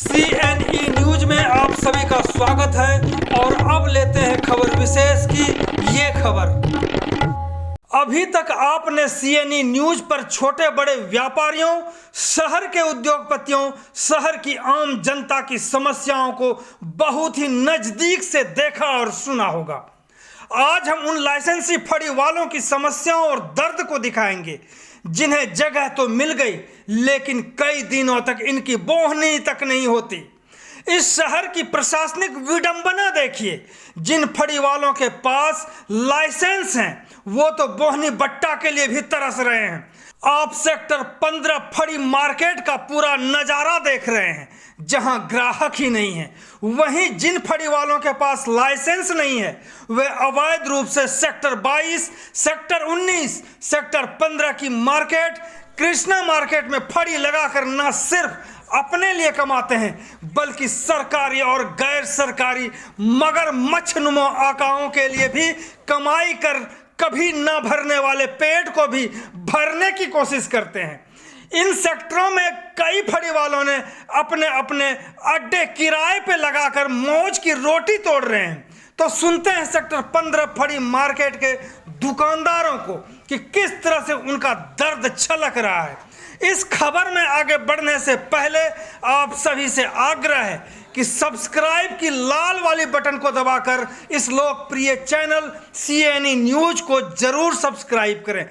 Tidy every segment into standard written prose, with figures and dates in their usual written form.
CNE news में आप सभी का स्वागत है और अब लेते हैं खबर विशेष की ये खबर। अभी तक आपने CNE न्यूज पर छोटे बड़े व्यापारियों, शहर के उद्योगपतियों, शहर की आम जनता की समस्याओं को बहुत ही नजदीक से देखा और सुना होगा। आज हम उन लाइसेंसी फड़ी वालों की समस्याओं और दर्द को दिखाएंगे जिन्हें जगह तो मिल गई लेकिन कई दिनों तक इनकी बोहनी तक नहीं होती। इस शहर की प्रशासनिक विडंबना देखिए। जिन फड़ी वालों के पास लाइसेंस हैं वो तो बोहनी बट्टा के लिए भी तरस रहे हैं। आप सेक्टर 15 फड़ी मार्केट का पूरा नजारा देख रहे हैं जहां ग्राहक ही नहीं है। वहीं जिन फड़ी वालों के पास लाइसेंस नहीं है वे अवैध रूप से सेक्टर 22, सेक्टर 19, सेक्टर 15 की मार्केट, कृष्णा मार्केट में फड़ी लगाकर न सिर्फ अपने लिए कमाते हैं बल्कि सरकारी और गैर सरकारी मगरमच्छनुमा आकाओं के लिए भी कमाई कर कभी न भरने वाले पेट को भी भरने की कोशिश करते हैं। इन सेक्टरों में कई फड़ी वालों ने अपने अपने अड्डे किराए पे लगाकर मौज की रोटी तोड़ रहे हैं। तो सुनते हैं सेक्टर 15 फड़ी मार्केट के दुकानदारों को कि किस तरह से उनका दर्द छलक रहा है। इस खबर में आगे बढ़ने से पहले आप सभी से आग्रह है कि सब्सक्राइब की लाल वाली बटन को दबाकर इस लोकप्रिय चैनल CNE न्यूज को जरूर सब्सक्राइब करें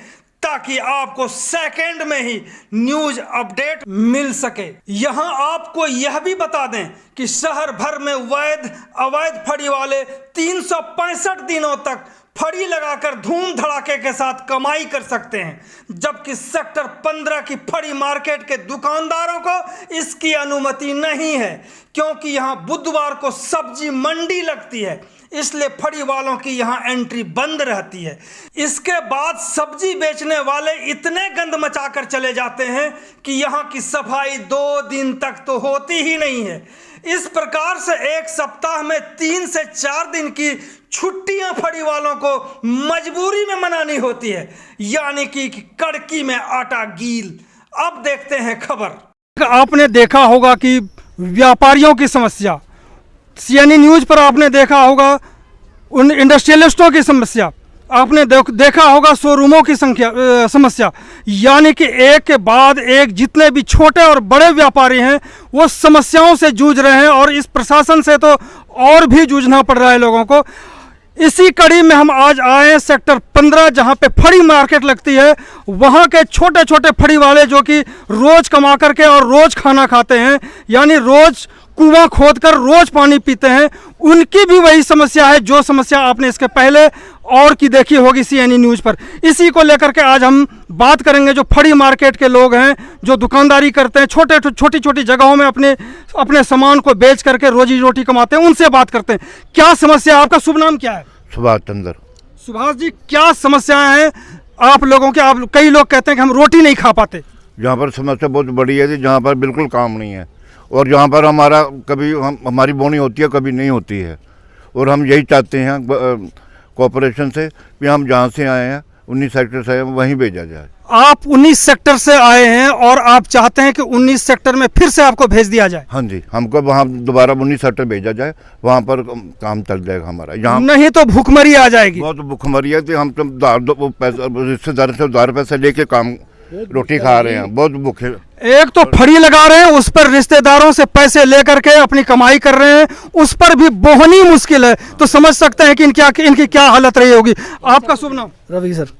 ताकि आपको सेकंड में ही न्यूज अपडेट मिल सके। यहां आपको यह भी बता दें कि शहर भर में अवैध फड़ी वाले 365 दिनों तक फड़ी लगाकर धूम धड़ाके के साथ कमाई कर सकते हैं, जबकि सेक्टर 15 की फड़ी मार्केट के दुकानदारों को इसकी अनुमति नहीं है क्योंकि यहां बुधवार को सब्जी मंडी लगती है, इसलिए फड़ी वालों की यहां एंट्री बंद रहती है। इसके बाद सब्जी बेचने वाले इतने गंद मचाकर चले जाते हैं कि यहां की सफाई 2 दिन तक तो होती ही नहीं है। इस प्रकार से एक सप्ताह में 3 से 4 दिन की छुट्टियां फड़ी वालों को मजबूरी में मनानी होती है, यानी कि कड़की में आटा गील। अब देखते हैं खबर। आपने देखा होगा कि व्यापारियों की समस्या, CNE न्यूज पर आपने देखा होगा उन इंडस्ट्रियलिस्टों की समस्या, आपने देखा होगा शोरूमों की समस्या, यानी कि एक के बाद एक जितने भी छोटे और बड़े व्यापारी हैं वो समस्याओं से जूझ रहे हैं और इस प्रशासन से तो और भी जूझना पड़ रहा है लोगों को। इसी कड़ी में हम आज आए हैं सेक्टर 15 जहां पे फड़ी मार्केट लगती है। वहां के छोटे छोटे फड़ी वाले जो कि रोज कमा करके और रोज खाना खाते हैं, यानी रोज कुआं खोदकर रोज पानी पीते हैं, उनकी भी वही समस्या है जो समस्या आपने इसके पहले और की देखी होगी CNE न्यूज पर। इसी को लेकर के आज हम बात करेंगे। जो फड़ी मार्केट के लोग हैं, जो दुकानदारी करते हैं, छोटी छोटी जगहों में अपने सामान को बेच करके रोजी रोटी कमाते हैं, उनसे बात करते हैं। क्या समस्या, आपका शुभ नाम क्या है? सुभाष चंद्र। सुभाष जी, क्या समस्याएं हैं आप लोगों के? आप कई लोग कहते हैं कि हम रोटी नहीं खा पाते। यहाँ पर समस्या बहुत बड़ी है, जहाँ पर बिल्कुल काम नहीं है और जहाँ पर हमारी बोनी होती है कभी नहीं होती है। और हम यही चाहते हैं कॉरपोरेशन से कि हम जहाँ से आए हैं 19 सेक्टर से वहीं भेजा जाए। आप 19 सेक्टर से आए हैं और आप चाहते हैं कि 19 सेक्टर में फिर से आपको भेज दिया जाए? हाँ जी, हमको वहाँ दोबारा 19 सेक्टर भेजा जाए, वहाँ पर काम चल जाएगा हमारा। यहाँ नहीं तो भूखमरी आ जाएगी। बहुत भूखमरी है कि हम तो रिश्तेदार से उधार पैसे लेके काम रोटी खा रहे हैं, बहुत भूखे। एक तो फड़ी लगा रहे हैं, उस पर रिश्तेदारों से पैसे लेकर के अपनी कमाई कर रहे हैं, उस पर भी बोहनी मुश्किल है। तो समझ सकते हैं कि इनकी क्या हालत रही होगी। आपका शुभ नाम? रवि सर।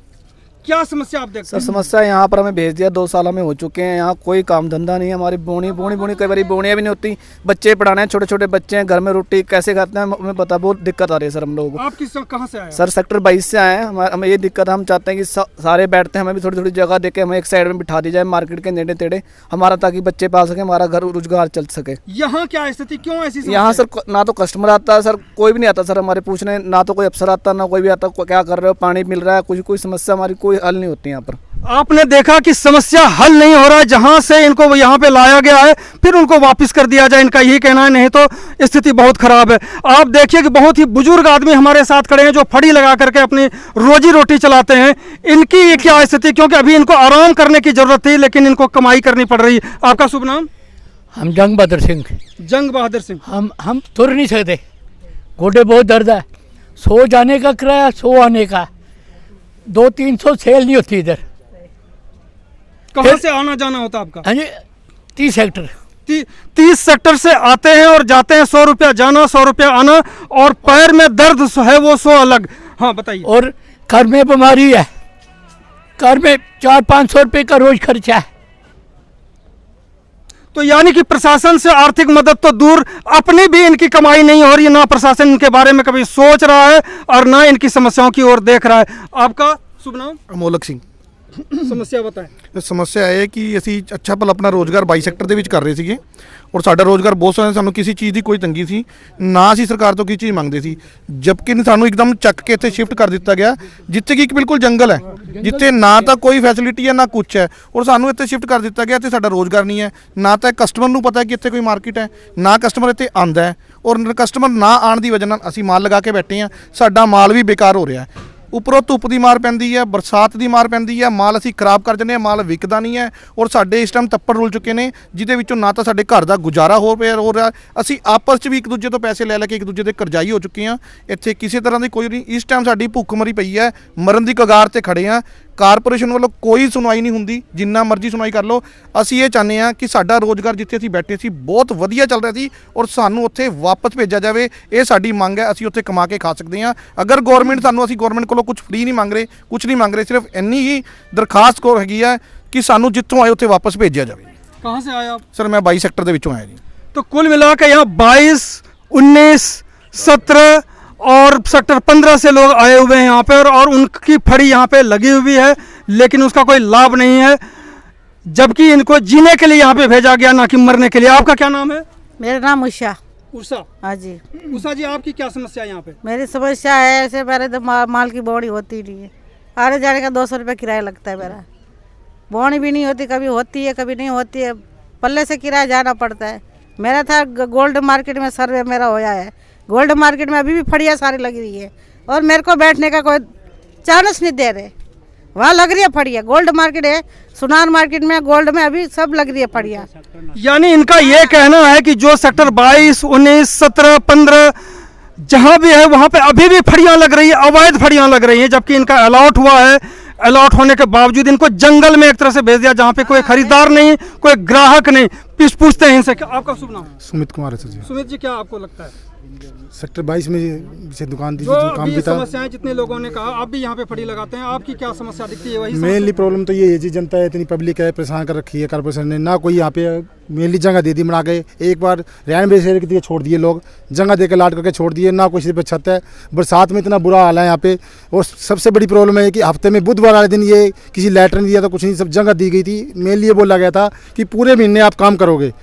क्या समस्या आप देखते सर हैं? समस्या यहाँ पर हमें भेज दिया, 2 साल में हो चुके हैं। यहाँ कोई काम धंधा नहीं है। हमारी बोनी कई बार बोनियाँ भी नहीं होती। बच्चे पढ़ाने हैं, छोटे छोटे बच्चे हैं, घर में रोटी कैसे खाते हैं हमें पता। बहुत दिक्कत आ रही है सर हम लोगों को। आप कहाँ से आए? सर सेक्टर 22 से आए हैं। हमें ये दिक्कत है, हम चाहते हैं कि सारे बैठते हैं, हमें भी थोड़ी थोड़ी जगह देके हमें एक साइड में बिठा दी जाए मार्केट के नेड़े तेड़े हमारा, ताकि बच्चे पाल सके, हमारा घर रोजगार चल सके। यहाँ क्या स्थिति, क्यों ऐसी? यहाँ सर ना तो कस्टमर आता है सर, कोई भी नहीं आता सर हमारे पूछने, ना तो कोई अफसर आता, ना कोई भी आता। क्या कर रहे हो, पानी मिल रहा है, कोई समस्या हमारी कोई हल नहीं होती यहाँ पर। आपने देखा कि समस्या हल नहीं हो रहा है, जहां से इनको यहाँ पे लाया गया है फिर उनको वापस कर दिया जाए, इनका यही कहना है। नहीं तो स्थिति बहुत खराब है। आप देखिए कि बहुत ही बुजुर्ग आदमी हमारे साथ खड़े हैं जो फड़ी लगा करके अपनी रोजी रोटी चलाते हैं। इनकी क्या स्थिति, क्योंकि अभी इनको आराम करने की जरूरत थी लेकिन इनको कमाई करनी पड़ रही है। आपका शुभ नाम? हम जंग बहादुर सिंह। जंग बहादुर सिंह। हम तुर नहीं सकते, गोडे बहुत दर्द है। 100 जाने का किराया, 100 आने का, 200-300 सेल नहीं होती इधर। कहाँ से आना जाना होता आपका? हाँ जी, 30 सेक्टर। 30 सेक्टर से आते हैं और जाते हैं, 100 रुपया जाना, 100 रुपया आना, और पैर में दर्द है वो 100 अलग। हाँ बताइए। और घर में बीमारी है, घर में 400-500 रुपये का रोज खर्चा है। तो यानी कि प्रशासन से आर्थिक मदद तो दूर, अपनी भी इनकी कमाई नहीं हो रही, ना प्रशासन इनके बारे में कभी सोच रहा है और ना इनकी समस्याओं की ओर देख रहा है। आपका शुभ नाम? ਅਮੋਲਕ ਸਿੰਘ। समस्या बताएं। ਸਮੱਸਿਆ ਇਹ ਹੈ ਕਿ ਅਸੀਂ ਅੱਛਾ ਭਲਾ ਆਪਣਾ ਰੋਜ਼ਗਾਰ 22 ਸੈਕਟਰ ਦੇ ਵਿੱਚ ਕਰ ਰਹੇ ਸੀਗੇ ਔਰ ਸਾਡਾ ਰੋਜ਼ਗਾਰ ਬਹੁਤ ਸੋਹਣਾ, ਸਾਨੂੰ ਕਿਸੇ ਚੀਜ਼ ਦੀ ਕੋਈ ਤੰਗੀ ਸੀ ਨਾ, ਅਸੀਂ ਸਰਕਾਰ ਤੋਂ ਕਿਸੇ ਚੀਜ਼ ਮੰਗਦੇ ਸੀ, ਜਦਕਿ ਸਾਨੂੰ ਇੱਕਦਮ ਚੱਕ ਕੇ ਇੱਥੇ ਸ਼ਿਫਟ ਕਰ ਦਿੱਤਾ ਗਿਆ ਜਿੱਥੇ ਕਿ ਇੱਕ ਬਿਲਕੁਲ ਜੰਗਲ ਹੈ, ਜਿੱਥੇ ਨਾ ਤਾਂ ਕੋਈ ਫੈਸਿਲਿਟੀ ਹੈ ਨਾ ਕੁਛ ਹੈ, ਔਰ ਸਾਨੂੰ ਇੱਥੇ ਸ਼ਿਫਟ ਕਰ ਦਿੱਤਾ ਗਿਆ ਤੇ ਸਾਡਾ ਰੋਜ਼ਗਾਰ ਨਹੀਂ ਹੈ, ਨਾ ਤਾਂ ਕਸਟਮਰ ਨੂੰ ਪਤਾ ਕਿ ਇੱਥੇ ਕੋਈ ਮਾਰਕੀਟ ਹੈ, ਨਾ ਕਸਟਮਰ ਇੱਥੇ ਆਂਦਾ ਹੈ, ਔਰ ਕਸਟਮਰ ਨਾ ਆਉਣ ਦੀ ਵਜ੍ਹਾ ਨਾਲ ਅਸੀਂ ਮਾਲ ਲਗਾ ਕੇ ਬੈਠੇ ਹਾਂ, ਸਾਡਾ ਮਾਲ ਵੀ ਬੇਕਾਰ ਹੋ ਰਿਹਾ ਹੈ। ਉੱਪਰੋਂ ਧੁੱਪ ਦੀ ਮਾਰ ਪੈਂਦੀ ਹੈ, ਬਰਸਾਤ ਦੀ ਮਾਰ ਪੈਂਦੀ ਹੈ, ਮਾਲ ਅਸੀਂ ਖਰਾਬ ਕਰ ਦਿੰਦੇ ਹਾਂ, ਮਾਲ ਵਿਕਦਾ ਨਹੀਂ ਹੈ, ਔਰ ਸਾਡੇ ਇਸ ਟਾਈਮ ਤੱਪੜ ਰੁਲ ਚੁੱਕੇ ਨੇ ਜਿਹਦੇ ਵਿੱਚੋਂ ਨਾ ਤਾਂ ਸਾਡੇ ਘਰ ਦਾ ਗੁਜ਼ਾਰਾ ਹੋ ਰਿਹਾ, ਅਸੀਂ ਆਪਸ 'ਚ ਵੀ ਇੱਕ ਦੂਜੇ ਤੋਂ ਪੈਸੇ ਲੈ ਕੇ ਇੱਕ ਦੂਜੇ ਦੇ ਕਰਜ਼ਾਈ ਹੋ ਚੁੱਕੇ ਹਾਂ। ਇੱਥੇ ਕਿਸੇ ਤਰ੍ਹਾਂ ਦੀ ਕੋਈ ਨਹੀਂ, ਇਸ ਟਾਈਮ ਸਾਡੀ ਭੁੱਖਮਰੀ ਪਈ ਹੈ, ਮਰਨ ਦੀ ਕਗਾਰ ਤੇ ਖੜੇ ਹਾਂ। ਕਾਰਪੋਰੇਸ਼ਨ ਵੱਲੋਂ ਕੋਈ ਸੁਣਵਾਈ ਨਹੀਂ ਹੁੰਦੀ, ਜਿੰਨਾ ਮਰਜ਼ੀ ਸੁਣਵਾਈ ਕਰ ਲਓ। ਅਸੀਂ ਇਹ ਚਾਹੁੰਦੇ ਹਾਂ ਕਿ ਸਾਡਾ ਰੋਜ਼ਗਾਰ ਜਿੱਥੇ ਅਸੀਂ ਬੈਠੇ ਸੀ ਬਹੁਤ ਵਧੀਆ ਚੱਲ ਰਿਹਾ ਸੀ ਔਰ ਸਾਨੂੰ ਉੱਥੇ ਵਾਪਸ ਭੇਜਿਆ ਜਾਵੇ, ਇਹ ਸਾਡੀ ਮੰਗ ਹੈ। ਅਸੀਂ ਉੱਥੇ ਕਮਾ ਕੇ ਖਾ ਸਕਦੇ ਹਾਂ। ਅਗਰ ਗਵਰਨਮੈਂਟ ਸਾਨੂੰ, ਅਸੀਂ ਗਵਰਨਮੈਂਟ ਕੋਲੋਂ ਕੁਝ ਫ੍ਰੀ ਨਹੀਂ ਮੰਗ ਰਹੇ, ਕੁਝ ਨਹੀਂ ਮੰਗ ਰਹੇ, ਸਿਰਫ ਇੰਨੀ ਹੀ ਦਰਖਾਸਤ ਕੋ ਹੈਗੀ ਹੈ ਕਿ ਸਾਨੂੰ ਜਿੱਥੋਂ ਆਏ ਉੱਥੇ ਵਾਪਸ ਭੇਜਿਆ ਜਾਵੇ। कहाँ से आए आप? ਸਰ ਮੈਂ 22 ਸੈਕਟਰ ਦੇ ਵਿੱਚੋਂ ਆਇਆ ਜੀ। तो कुल मिला के यहाँ 22, 19, 17 और सेक्टर 15 से लोग आए हुए हैं यहाँ पे, और उनकी फड़ी यहाँ पे लगी हुई है, लेकिन उसका कोई लाभ नहीं है, जबकि इनको जीने के लिए यहाँ पे भेजा गया, ना कि मरने के लिए। आपका क्या नाम है? मेरा नाम उषा। उषा। हाँ जी। उषा जी, आपकी क्या समस्या है यहाँ पे? मेरी समस्या है, ऐसे मेरे तो माल की बोनी होती नहीं है, आने जाने का 200 रुपये किराया लगता है, मेरा बोनी भी नहीं होती, कभी होती है कभी नहीं होती है, पल्ले से किराया जाना पड़ता है। मेरा था गोल्ड मार्केट में सर्वे मेरा होया है, गोल्ड मार्केट में अभी भी फड़ियाँ सारी लगी रही है और मेरे को बैठने का कोई चांस नहीं दे रहे। वहाँ लग रही है फड़ियाँ, गोल्ड मार्केट है, सुनार मार्केट में, गोल्ड में अभी सब लग रही है फड़ियाँ। यानी इनका ये कहना है कि जो सेक्टर 22, 19, 17, 15 जहाँ भी है वहाँ पे अभी भी फड़ियाँ लग रही है, अवैध फड़ियाँ लग रही हैं, जबकि इनका अलॉट हुआ है। अलॉट होने के बावजूद इनको जंगल में एक तरह से भेज दिया, जहाँ पे कोई खरीदार नहीं, कोई ग्राहक नहीं। पूछते हैं इनसे। आपका शुभ नाम? सुमित कुमार है सर जी। सुमित जी, क्या आपको लगता है सेक्टर 22 में से दुकान दी, जो काम भी भी था, समस्याएं जितने लोगों ने कहा, आप भी यहाँ पे फड़ी लगाते हैं, आपकी क्या समस्या दिखती है? वही मेनली प्रॉब्लम तो ये है जी, जनता है इतनी पब्लिक है, परेशान कर रखी है कॉर्पोरेशन ने, ना कोई यहाँ पे मेनली जगह दे दी बना के, एक बार रैन बेचने के लिए छोड़ दिए लोग, जगह दे के लाट करके छोड़ दिए, ना कोई सिर्फ छत है। बरसात में इतना बुरा हाल है यहाँ पे, और सबसे बड़ी प्रॉब्लम है कि हफ्ते में बुधवार वाले दिन ये किसी लेटर नहीं दिया था, कुछ नहीं, सब जगह दी गई थी। मेनली ये बोला गया था कि पूरे महीने आप काम करोगे,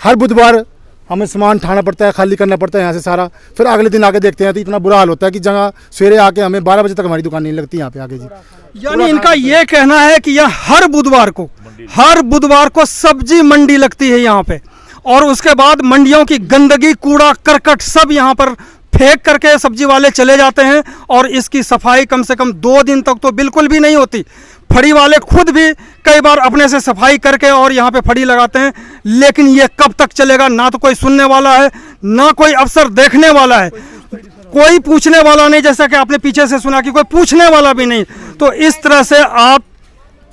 हर बुधवार हमें सामान उठाना पड़ता है, खाली करना पड़ता है यहाँ से सारा, फिर अगले दिन आके देखते हैं तो इतना बुरा हाल होता है कि जगह सवेरे आके हमें 12 बजे तक हमारी दुकान नहीं लगती यहाँ पे आके जी। यानी इनका ये कहना है कि यह हर बुधवार को सब्जी मंडी लगती है यहाँ पे, और उसके बाद मंडियों की गंदगी, कूड़ा करकट सब यहाँ पर फेंक करके सब्जी वाले चले जाते हैं, और इसकी सफाई कम से कम 2 दिन तक तो बिल्कुल भी नहीं होती। फड़ी वाले खुद भी कई बार अपने से सफाई करके और यहाँ पे फड़ी लगाते हैं, लेकिन ये कब तक चलेगा? ना तो कोई सुनने वाला है, ना कोई अफसर देखने वाला है, कोई पूछने वाला नहीं, जैसा कि आपने पीछे से सुना कि कोई पूछने वाला भी नहीं। तो इस तरह से आप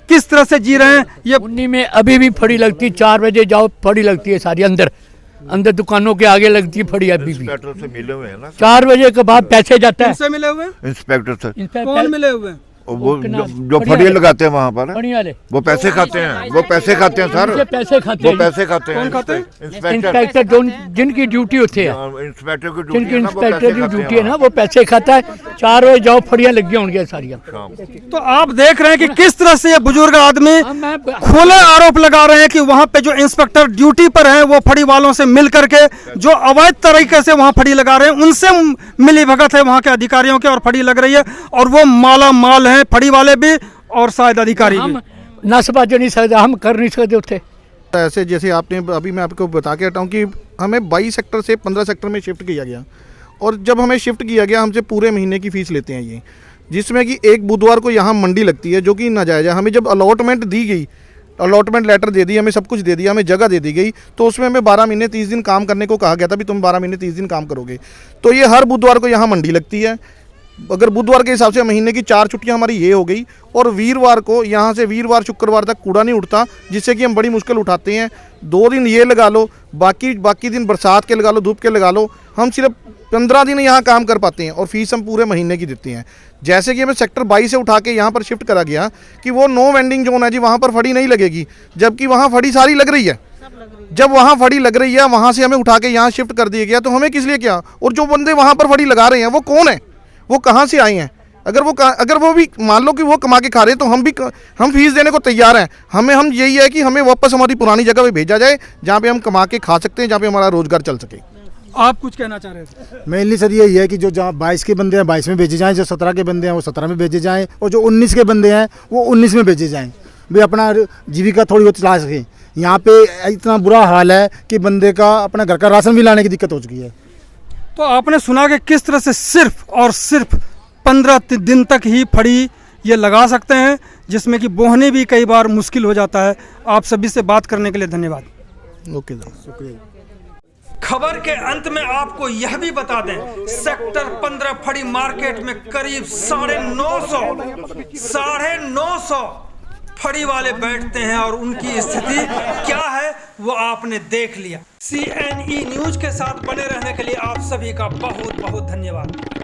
किस तरह से जी रहे हैं? ये उन्नी में अभी भी फड़ी लगती, 4 बजे जाओ फड़ी लगती है सारी, अंदर दुकानों के आगे लगती है फड़ी अभी भी। इंस्पेक्टर से मिले हुए हैं ना, 4 बजे के बाद पैसे जाता है। किससे मिले हुए हैं? इंस्पेक्टर से। कौन मिले हुए हैं? और वो जो फड़ियाँ लगाते हैं वहाँ पर, फड़ी वाले वो पैसे खाते हैं, वो पैसे खाते हैं सर, उनसे पैसे खाते वो हैं। पैसे खाते हैं। कौन खाते हैं? इंस्पेक्टर जिनकी ड्यूटी होती है, इंस्पेक्टर की ड्यूटी जिनकी है ना, वो इंस्पेक्टर पैसे की खाते ड्यूटी है हैं ना, वो पैसे खाता है। 4 बजे जाओ फड़ियाँ लगी होंगी सारियाँ। तो आप देख रहे हैं कि किस तरह से ये बुजुर्ग आदमी मैं खुले आरोप लगा रहे हैं कि वहां पे जो इंस्पेक्टर ड्यूटी पर हैं वो फड़ी वालों से मिल करके जो अवैध तरीके से वहां फड़ी लगा रहे हैं, उनसे मिली भगत है वहां के अधिकारियों के, और फड़ी लग रही है, और वो माला माल हैं, फड़ी वाले भी और शायद अधिकारी भी। हम नसबाज नहीं सकते, हम कर नहीं सकते उठे। ऐसे जैसे आपने अभी मैं आपको बता के हटा हूँ कि हमें 22 सेक्टर से 15 सेक्टर में शिफ्ट किया गया, और जब हमें शिफ्ट किया गया हमसे पूरे महीने की फ़ीस लेते हैं ये, जिसमें कि एक बुधवार को यहाँ मंडी लगती है जो कि नाजायज़ है। हमें जब अलॉटमेंट दी गई, अलॉटमेंट लेटर दे दी, हमें सब कुछ दे दिया, हमें जगह दे दी गई, तो उसमें हमें 12 महीने 30 दिन काम करने को कहा गया था भी तुम 12 महीने 30 दिन काम करोगे। तो ये हर बुधवार को यहाँ मंडी लगती है। अगर बुधवार के हिसाब से महीने की 4 छुट्टियां हमारी ये हो गई, और वीरवार को यहाँ से वीरवार शुक्रवार तक कूड़ा नहीं उठता, जिससे कि हम बड़ी मुश्किल उठाते हैं। 2 दिन ये लगा लो, बाकी दिन बरसात के लगा लो, धूप के लगा लो, हम सिर्फ 15 दिन यहाँ काम कर पाते हैं और फीस हम पूरे महीने की देते हैं। जैसे कि हमें सेक्टर 22 से उठा के यहाँ पर शिफ्ट करा गया कि वो नो वेंडिंग जोन है जी, वहाँ पर फड़ी नहीं लगेगी, जबकि वहाँ फड़ी सारी लग रही है। जब वहाँ फड़ी लग रही है, वहाँ से हमें उठा के यहाँ शिफ्ट कर दिया गया, तो हमें किस लिए क्या? और जो बंदे वहाँ पर फड़ी लगा रहे हैं वो कौन है, वो कहाँ से आए हैं? अगर वो भी मान लो कि वो कमा के खा रहे हैं, तो हम फीस देने को तैयार हैं। हम यही है कि हमें वापस हमारी पुरानी जगह पे भेजा जाए, जहाँ पे हम कमा के खा सकते हैं, जहाँ पे हमारा रोजगार चल सके। आप कुछ कहना चाह रहे थे? मेनली सर यही है कि जो जहाँ 22 के बंदे हैं 22 में भेजे जाएं, जो 17 के बंदे हैं वो 17 में भेजे जाएं, और जो 19 के बंदे हैं वो 19 में भेजे जाएं, वे अपना जीविका थोड़ी बहुत चला सकें। यहाँ पे इतना बुरा हाल है कि बंदे का अपना घर का राशन भी लाने की दिक्कत हो चुकी है। तो आपने सुना कि किस तरह से सिर्फ और सिर्फ 15 दिन तक ही फड़ी ये लगा सकते हैं, जिसमें कि बोहने भी कई बार मुश्किल हो जाता है। आप सभी से बात करने के लिए धन्यवाद। ओके सर, शुक्रिया। खबर के अंत में आपको यह भी बता दें, सेक्टर 15 फड़ी मार्केट में करीब 950 फड़ी वाले बैठते हैं, और उनकी स्थिति क्या है वो आपने देख लिया। CNE न्यूज के साथ बने रहने के लिए आप सभी का बहुत बहुत धन्यवाद।